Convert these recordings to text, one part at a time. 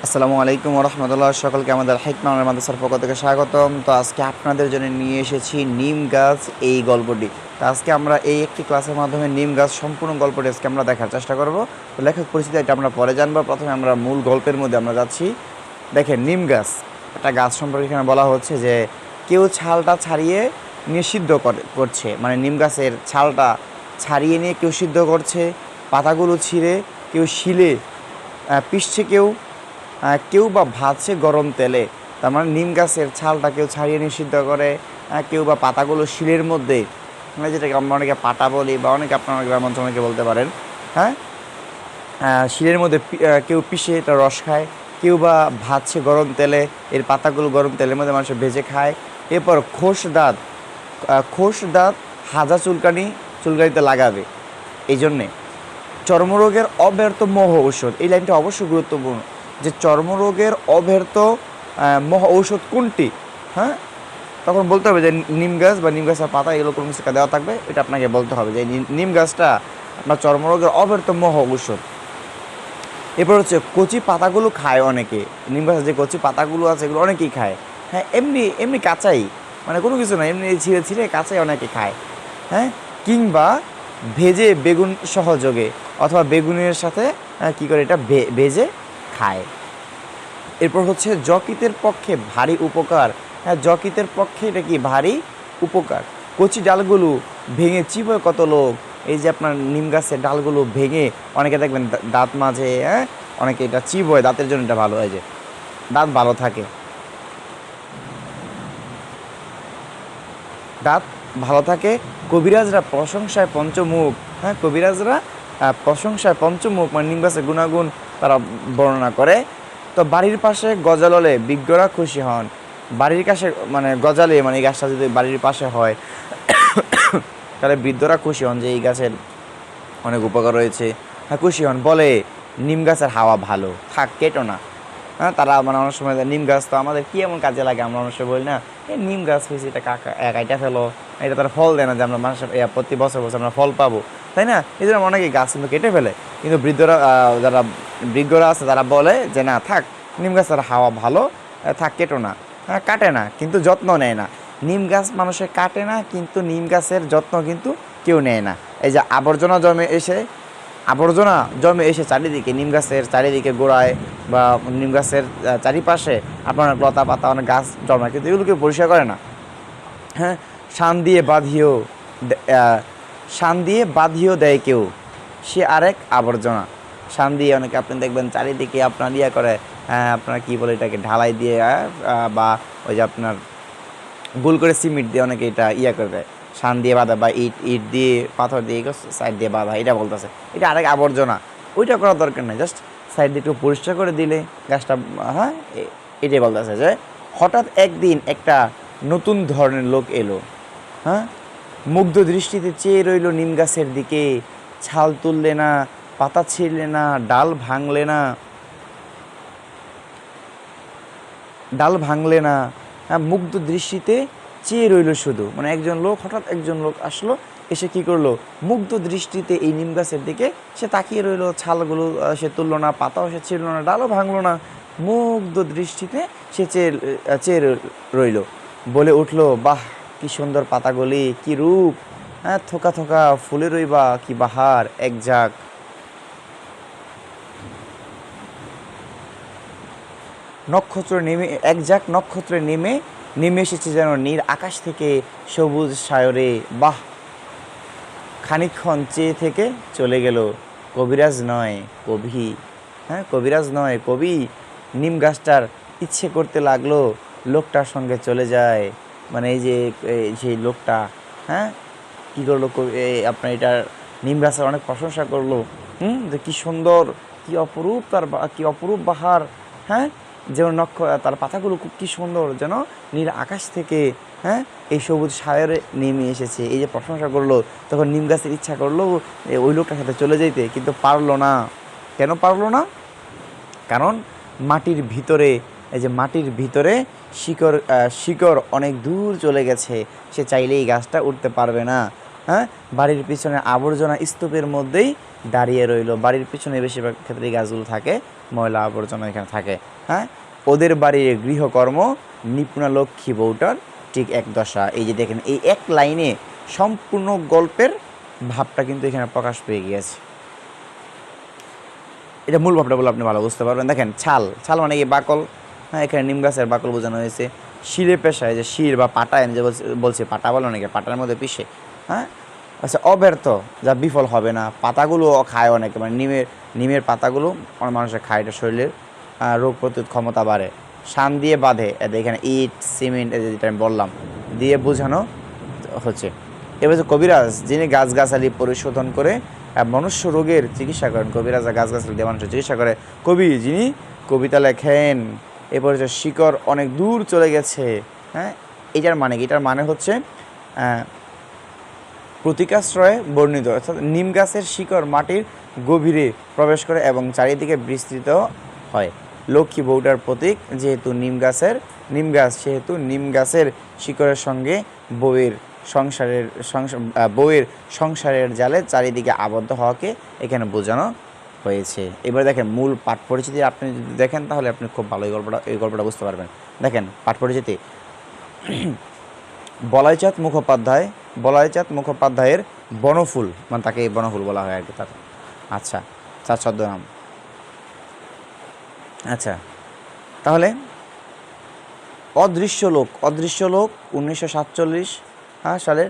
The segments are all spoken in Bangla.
আসসালামু আলাইকুম রহমতুল্লাহ। সকলকে আমাদের হিকমা মাদ্রাসার পক্ষ থেকে স্বাগতম। তো আজকে আপনাদের জন্য নিয়ে এসেছি নিম গাছ এই গল্পটি। তো আজকে আমরা এই একটি ক্লাসের মাধ্যমে নিম গাছ সম্পূর্ণ গল্পটি আজকে আমরা দেখার চেষ্টা করব। তো লেখক পরিচিতি এটা আমরা পরে জানবো। প্রথমে আমরা মূল গল্পের মধ্যে আমরা যাচ্ছি। দেখেন, নিম গাছ একটা গাছ সম্পর্কে এখানে বলা হচ্ছে যে কেউ ছালটা ছাড়িয়ে নিয়ে সিদ্ধ করছে, মানে নিম গাছের ছালটা ছাড়িয়ে নিয়ে কেউ সিদ্ধ করছে, পাতাগুলো ছিঁড়ে কেউ শিলে পিষছে, কেউ বা ভাজছে গরম তেলে। তার মানে নিম গাছের ছালটা কেউ ছাড়িয়ে নিয়ে সিদ্ধ করে, কেউ বা পাতাগুলো শিলের মধ্যে, মানে যেটাকে আমরা অনেকে পাটা বলি বা অনেকে আপনার গ্রাম অঞ্চল অনেকে বলতে পারেন, হ্যাঁ, শিলের মধ্যে কেউ পিষে এটা রস খায়, কেউ বা ভাজছে গরম তেলে, এর পাতাগুলো গরম তেলের মধ্যে মানুষ ভেজে খায়। এরপর খোস দাঁত হাজা চুলকানিতে লাগাবে। এই জন্যে চর্মরোগের অব্যর্থ মহ ঔষধ, এই লাইনটা অবশ্যই গুরুত্বপূর্ণ, যে চর্মরোগের অব্যর্থ মহ ঔষধ কোনটি, হ্যাঁ, তখন বলতে হবে যে নিম গাছ বা নিম গাছের পাতা, এগুলো কোনো কিছু দেওয়া থাকবে, এটা আপনাকে বলতে হবে যে নিম গাছটা আপনার চর্মরোগের অব্যর্থ মহ ঔষধ। এরপর হচ্ছে কচি পাতাগুলো খায় অনেকে, নিম গাছের যে কচি পাতাগুলো আছে এগুলো অনেকেই খায়, হ্যাঁ, এমনি এমনি কাঁচাই, মানে কোনো কিছু না, এমনি ছিঁড়ে ছিঁড়ে কাঁচাই অনেকে খায়, হ্যাঁ, কিংবা ভেজে বেগুন সহযোগে অথবা বেগুনের সাথে কী করে এটা ভেজে খায়। এরপর হচ্ছে যকৃতের পক্ষে ভারী উপকার, হ্যাঁ, যকৃতের পক্ষে এটা কি ভারী উপকার। কচি ডালগুলো ভেঙে চিবোয় কত লোক, এই যে আপনার নিম গাছের ডালগুলো ভেঙে অনেকে দেখবেন দাঁত মাঝে, হ্যাঁ, অনেকে এটা চিবোয়, দাঁতের জন্য এটা ভালো হয়, যে দাঁত ভালো থাকে, দাঁত ভালো থাকে। কবিরাজরা প্রশংসায় পঞ্চমুখ, হ্যাঁ, কবিরাজরা প্রশংসায় পঞ্চমুখ, মানে নিম গাছের গুণাগুণ তারা বর্ণনা করে। তো বাড়ির পাশে গজাললে বিজ্ঞরা খুশি হন। বাড়ির কাছে মানে গজালে, মানে এই গাছটা যদি বাড়ির পাশে হয় তাহলে বৃদ্ধরা খুশি হন যে এই গাছের অনেক উপকার রয়েছে, হ্যাঁ, খুশি হন, বলে নিম গাছের হাওয়া ভালো, থাক কেটো না। হ্যাঁ, তারা মানে অনেক সময় নিম গাছ তো আমাদের কী এমন কাজে লাগে, আমরা অনেক সময় বলি না, এই নিম গাছ হয়েছে এটা কাইটা ফেলো, এটা তারা ফল দেয় না যে আমরা মানুষের প্রতি বছর বছর আমরা ফল পাবো, তাই না? এই জন্য অনেকে গাছ কিন্তু কেটে ফেলে, কিন্তু যারা বৃদ্ধরা আছে তারা বলে যে না, থাক, নিম গাছের হাওয়া ভালো, থাক, কেটো না। হ্যাঁ, কাটে না কিন্তু যত্ন নেয় না। নিম গাছ মানুষে কাটে না, কিন্তু নিম গাছের যত্ন কিন্তু কেউ নেয় না। এই যে আবর্জনা জমে এসে চারিদিকে, নিম গাছের চারিদিকে গোড়ায় বা নিম গাছের চারিপাশে আপনার লতা পাতা অনেক গাছ জমা, কিন্তু এগুলোকে পরিষ্কার করে না। হ্যাঁ, শান দিয়ে বাঁধিও দেয় কেউ, সে আরেক আবর্জনা। শান দিয়ে অনেকে আপনি দেখবেন চারিদিকে আপনার করে, আপনার কী বলে এটাকে, ঢালাই দিয়ে, বা ওই যে আপনার গোল করে সিমেন্ট দিয়ে অনেকে এটা করে দেয়, শান দিয়ে বাঁধা, বা ইট দিয়ে পাথর দিয়ে সাইড দিয়ে বাঁধা, এটা বলতেছে, এটা আরেক আবর্জনা। ওইটা করার দরকার নেই, জাস্ট সাইড দিয়ে একটু পরিষ্কার করে দিলে গাছটা, হ্যাঁ, এটাই বলতেছে যে হঠাৎ একদিন একটা নতুন ধরনের লোক এলো, হ্যাঁ, মুগ্ধ দৃষ্টিতে চেয়ে রইল নিম গাছের দিকে, ছাল তুললে না, পাতা ছিঁড়লে না, ডাল ভাঙলে না, হ্যাঁ, মুগ্ধ দৃষ্টিতে চেয়ে রইল শুধু, মানে হঠাৎ একজন লোক আসলো, এসে কি করলো, মুগ্ধ দৃষ্টিতে এই নিম গাছের দিকে সে তাকিয়ে রইল, ছালগুলো সে তুললো না, পাতাও সে ছিঁড়লো না, ডালও ভাঙলো না, মুগ্ধ দৃষ্টিতে সে চেয়ে রইল। বলে উঠলো, বাহ, কি সুন্দর পাতাগুলি, কি রূপ, হ্যাঁ, থোকা থোকা ফুলে রইবা, কি বাহার, এক ঝাঁক নক্ষত্রে নেমে এসেছে যেন নীল আকাশ থেকে সবুজ সায়রে। বাহ, খানিকক্ষণ চেয়ে থেকে চলে গেল। কবিরাজ নয় কবি, হ্যাঁ, কবিরাজ নয় কবি। নিম গাছটার ইচ্ছে করতে লাগলো লোকটার সঙ্গে চলে যায়, মানে এই যে সেই লোকটা, হ্যাঁ, কী করলো, আপনার এটার নিম গাছের অনেক প্রশংসা করলো, যে কী সুন্দর, কি অপরূপ বাহার, হ্যাঁ, যেন তার পাতাগুলো খুব কী সুন্দর, যেন নীল আকাশ থেকে, হ্যাঁ, এই সবুজ সায়রে নেমে এসেছে, এই যে প্রশংসা করলো। তখন নিম গাছের ইচ্ছা করলো ওই লোকটার সাথে চলে যেতে, কিন্তু পারলো না। কেন পারলো না? কারণ মাটির ভিতরে শিকড় অনেক দূর চলে গেছে, সে চাইলেই গাছটা উঠতে পারবে না। হ্যাঁ, বাড়ির পিছনে আবর্জনা স্তূপের মধ্যেই দাঁড়িয়ে রইল। বাড়ির পিছনে বেশিরভাগ ক্ষেত্রে গাছগুলো থাকে, ময়লা আবর্জনা এখানে থাকে। হ্যাঁ, ওদের বাড়ির গৃহকর্ম নিপুণা লক্ষ্মী বউটার ঠিক এক দশা। এই যে দেখেন, এই এক লাইনে সম্পূর্ণ গল্পের ভাবটা কিন্তু এখানে প্রকাশ পেয়ে গিয়েছে। এটা মূল ভাবটা বলে আপনি ভালো বুঝতে পারবেন। দেখেন, ছাল, ছাল মানে এই বাকল। হ্যাঁ, এখানে নিম গাছের বাকল বোঝানো হয়েছে। শিরে পেশায়, যে শির বা পাটা, আমি যে বলছি পাটা বলে অনেকে, পাটার মধ্যে পিষে। হ্যাঁ, আচ্ছা, অব্যর্থ, যা বিফল হবে না। পাতাগুলো খায় অনেকে, মানে নিমের পাতাগুলো অনেক মানুষের খায়, এটা শরীরের রোগ প্রতিরোধ ক্ষমতা বাড়ে। শান দিয়ে বাঁধে, এদের এখানে ইট, সিমেন্ট, যেটা আমি বললাম, দিয়ে বোঝানো হচ্ছে। এবার যে কবিরাজ, যিনি গাছগাছালি পরিশোধন করে মনুষ্য রোগের চিকিৎসা করেন। কবিরাজা গাছগাছালি দিয়ে মানুষের চিকিৎসা করে। কবি, যিনি কবিতা লেখেন, এরপর যে শিকড় অনেক দূর চলে গেছে। হ্যাঁ, এটার মানে কি? এটার মানে হচ্ছে প্রতীকাশ্রয়ে বর্ণিত, অর্থাৎ নিম গাছের শিকড় মাটির গভীরে প্রবেশ করে এবং চারিদিকে বিস্তৃত হয়। লক্ষ্মী বউটার প্রতীক যেহেতু নিম গাছ, সেহেতু নিম গাছের শিকড়ের সঙ্গে বউয়ের সংসারের জালে চারিদিকে আবদ্ধ হওয়াকে এখানে বোঝানো হয়েছে। এবার দেখেন, মূল পাঠ পরিচিতি আপনি যদি দেখেন তাহলে আপনি খুব ভালো এই গল্পটা বুঝতে পারবেন। দেখেন পাঠ পরিচিতি। বলাইচাঁদ মুখোপাধ্যায়ের বনফুল, মানে তাকে বনফুল বলা হয় আর কি তার। আচ্ছা, তার ছদ্মনাম। আচ্ছা, তাহলে অদৃশ্য লোক 1947 সালের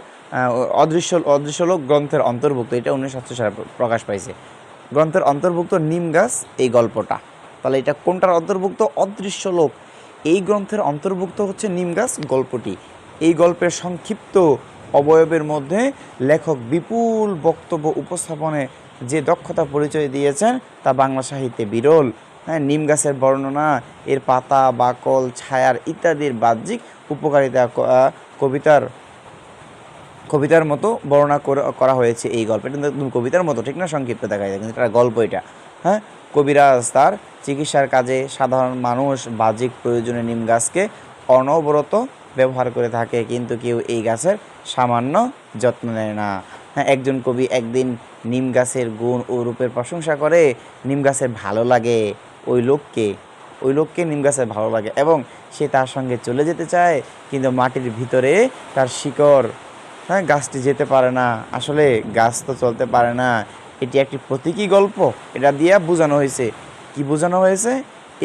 অদৃশ্য লোক গ্রন্থের অন্তর্ভুক্ত। এটা 1947 সালে প্রকাশ পাইছে। গ্রন্থের অন্তর্ভুক্ত নিম গাছ এই গল্পটা। তাহলে এটা কোনটার অন্তর্ভুক্ত? অদৃশ্য লোক এই গ্রন্থের অন্তর্ভুক্ত হচ্ছে নিম গাছ গল্পটি। এই গল্পের সংক্ষিপ্ত অবয়বের মধ্যে লেখক বিপুল বক্তব্য উপস্থাপনে যে দক্ষতা পরিচয় দিয়েছেন তা বাংলা সাহিত্যে বিরল। হ্যাঁ, নিম গাছের বর্ণনা, এর পাতা, বাকল, ছায়ার ইত্যাদির বাহ্যিক উপকারিতা কবিতার মতো বর্ণনা করা হয়েছে এই গল্পে। এটা কিন্তু কবিতার মতো ঠিক না, সংক্ষিপ্ত দেখা যায়, কিন্তু এটা গল্প এটা। হ্যাঁ, কবিরাজ তার চিকিৎসার কাজে সাধারণ মানুষ বাহ্যিক প্রয়োজনে নিম গাছকে অনবরত ব্যবহার করে থাকে, কিন্তু কেউ এই গাছের সামান্য যত্ন নেয় না। হ্যাঁ, একজন কবি একদিন নিম গাছের গুণ ও রূপের প্রশংসা করে। নিম গাছের ভালো লাগে ওই লোককে নিম গাছের ভালো লাগে এবং সে তার সঙ্গে চলে যেতে চায়, কিন্তু মাটির ভিতরে তার শিকড়, হ্যাঁ, গাছটি যেতে পারে না। আসলে গাছ তো চলতে পারে না। এটি একটি প্রতীকী গল্প। এটা দিয়ে বোঝানো হয়েছে, কি বোঝানো হয়েছে?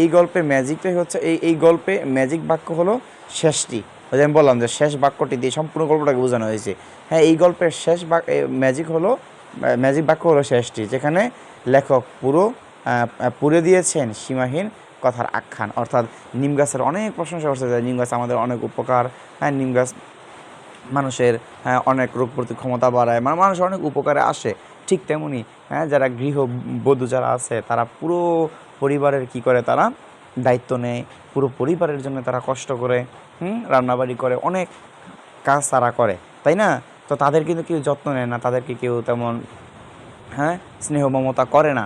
এই গল্পে ম্যাজিকটাই হচ্ছে, এই গল্পে ম্যাজিক বাক্য হলো শেষটি। ওই যে আমি বললাম যে শেষ বাক্যটি দিয়ে সম্পূর্ণ গল্পটাকে বোঝানো হয়েছে। হ্যাঁ, এই গল্পের শেষ ম্যাজিক বাক্য হলো শেষটি, যেখানে লেখক পুরে দিয়েছেন সীমাহীন কথার আখ্যান। অর্থাৎ নিম গাছের অনেক প্রশংসা করছে, নিম গাছ আমাদের অনেক উপকার। হ্যাঁ, নিম গাছ মানুষের অনেক রোগ প্রতিরোধ ক্ষমতা বাড়ায়, মানে মানুষ অনেক উপকারে আসে। ঠিক তেমনি যারা গৃহবধূ যারা আছে, তারা পুরো পরিবারের কি করে, তারা দায়িত্ব নেয়, পুরো পরিবারের জন্য তারা কষ্ট করে, রান্নাবাড়ি করে, অনেক কাজ তারা করে, তাই না? তো তাদের কিন্তু কেউ যত্ন নেয় না, তাদেরকে কেউ তেমন স্নেহ মমতা করে না।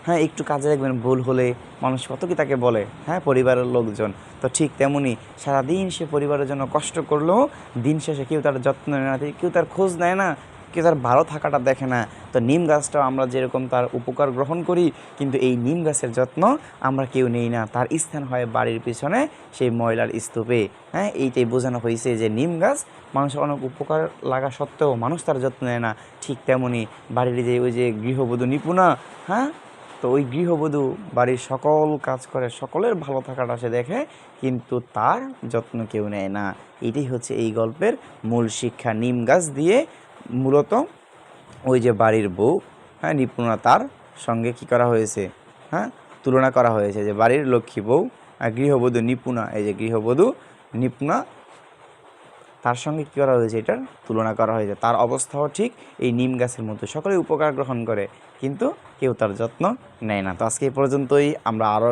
হ্যাঁ, একটু কাজে দেখবেন ভুল হলে মানুষ কত কি তাকে বলে, পরিবারের লোকজন। তো ঠিক তেমনি সারাদিন সে পরিবারের জন্য কষ্ট করলেও দিন শেষে কেউ তার যত্ন নেয় না, কেউ তার খোঁজ নেয় না, কেউ তার ভালো থাকাটা দেখে না। তো নিম গাছটাও আমরা যেরকম তার উপকার গ্রহণ করি, কিন্তু এই নিম গাছের যত্ন আমরা কেউ নেই না। তার স্থান হয় বাড়ির পিছনে সেই ময়লার স্তূপে। এইটাই বোঝানো হয়েছে যে নিম গাছ মানুষের অনেক উপকার লাগা সত্ত্বেও মানুষ তার যত্ন নেয় না। ঠিক তেমনি বাড়ির ওই যে গৃহবধূ নিপুণা, তো ওই গৃহবধূ বাড়ির সকল কাজ করে, সকলের ভালো থাকাটা সে দেখে, কিন্তু তার যত্ন কেউ নেয় না। এটাই হচ্ছে এই গল্পের মূল শিক্ষা। নিম গাছ দিয়ে মূলত ওই যে বাড়ির বউ, নিপুণা, তার সঙ্গে কি করা হয়েছে, তুলনা করা হয়েছে যে বাড়ির লক্ষ্মী বউ, গৃহবধূ নিপুণা, এই যে গৃহবধূ নিপুণা, তার সঙ্গে কী করা হয়েছে, এটার তুলনা করা হয়েছে। তার অবস্থাও ঠিক এই নিম গাছের মতো, সকলে উপকার গ্রহণ করে, কিন্তু কেউ তার যত্ন নেয় না। তো আজকে এই পর্যন্তই। আমরা আরও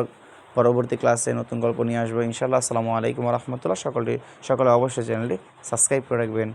পরবর্তী ক্লাসে নতুন গল্প নিয়ে আসবো ইনশাআল্লাহ। আসসালামু আলাইকুম ওয়া রাহমাতুল্লাহ। সকলে অবশ্যই চ্যানেলটি সাবস্ক্রাইব করে রাখবেন।